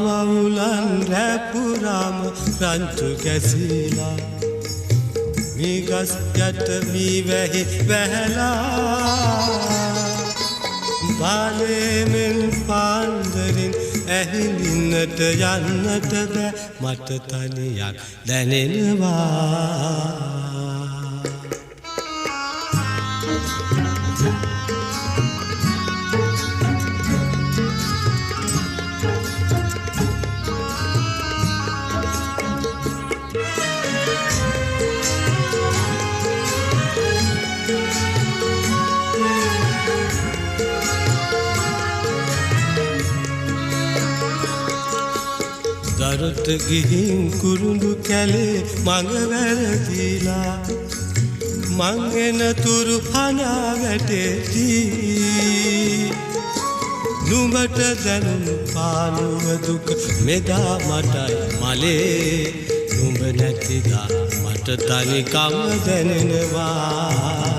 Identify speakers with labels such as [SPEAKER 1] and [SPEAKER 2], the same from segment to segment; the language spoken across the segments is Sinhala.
[SPEAKER 1] මාවුලන් රැපුරාම රංචු කැසිලා මීගස් යට මී වැහි වැහැලා බාලෙමෙන් පාන්දරින් ඇහිලින්නට යන්නට බෑ මට තනියක් දැනෙනවා දරට ගිහින් කුරුඳු කැලේ මඟ වැරදිලා මං එන තුරු හනා වැටෙති නුඹට දැනුණු පාළුව දුක මෙදා මටයි මලේ නුඹ නැතිදා මට තනිකම දැනෙනවා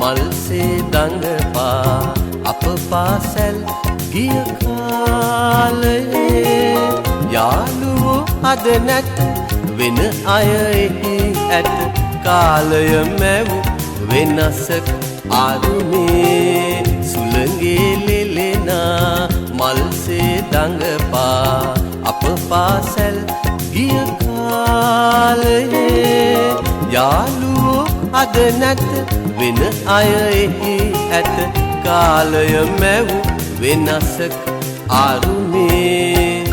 [SPEAKER 2] මල්සේ දඟපා අප පාසැල් ගිය කාලයේ යාළුවෝ අද නැත වෙන අය එහි ඇත කාලය මැව් වෙනසක් ආරුමේ සුළඟේ ලෙලෙනා මල්සේ දඟපා අප පාසැල් ගිය කාලයේ යාළුවෝ අද නැත වෙන අය එහි ඇත කාලය මැව් වෙනසක් ආරුමේ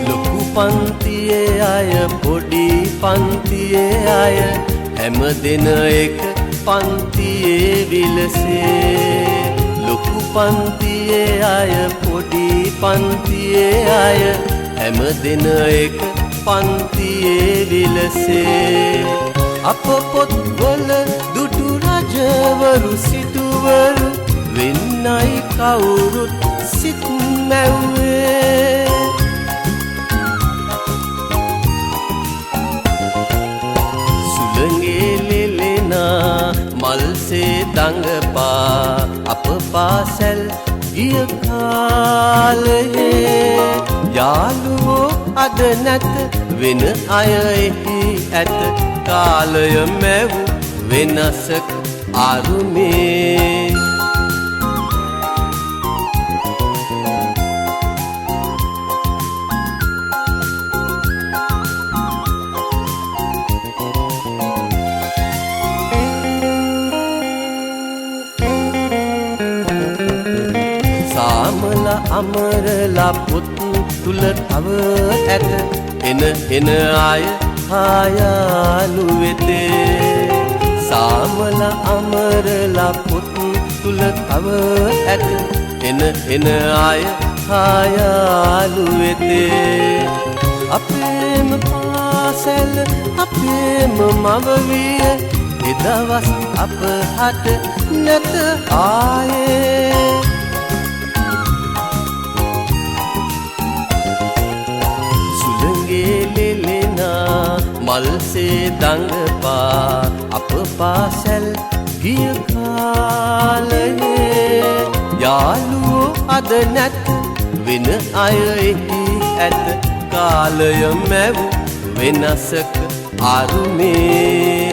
[SPEAKER 2] ලොකු පන්තියේ අය පොඩි පන්තියේ අය හැම දෙන එක පන්තියේ විලසේ ලොකු පන්තියේ අය පොඩි පන්තියේ අය හැම දෙන එක පන්තියේ විලසේ අප පොත්වල දුටු රජවරු සිටුවරු වෙන්නයි කවුරුත් සිත් මැව්වේ මල්සේ දඟපා අප පාසැල් ගිය කාලයේ යාළුවෝ අද නැත වෙන අය එහි ඇත කාලය මැව් වෙනසක් ආරුමේ සාමලා අමරලා පුත් තුල තව ඇත එන අය ආයාලු වෙතේ සාමලා අමරලා පුත් තුල තව ඇත එන අය ආයාලු වෙතේ අපේම පාසැල් අපේම මව විය එදවස් අප හට නැත ආයේ මල්සේ දඟපා අප පාසැල් ගිය කාලයේ යාළුවෝ අද නැත වෙන අය එහි ඇත කාලය මැව් වෙනසක ආරුමේ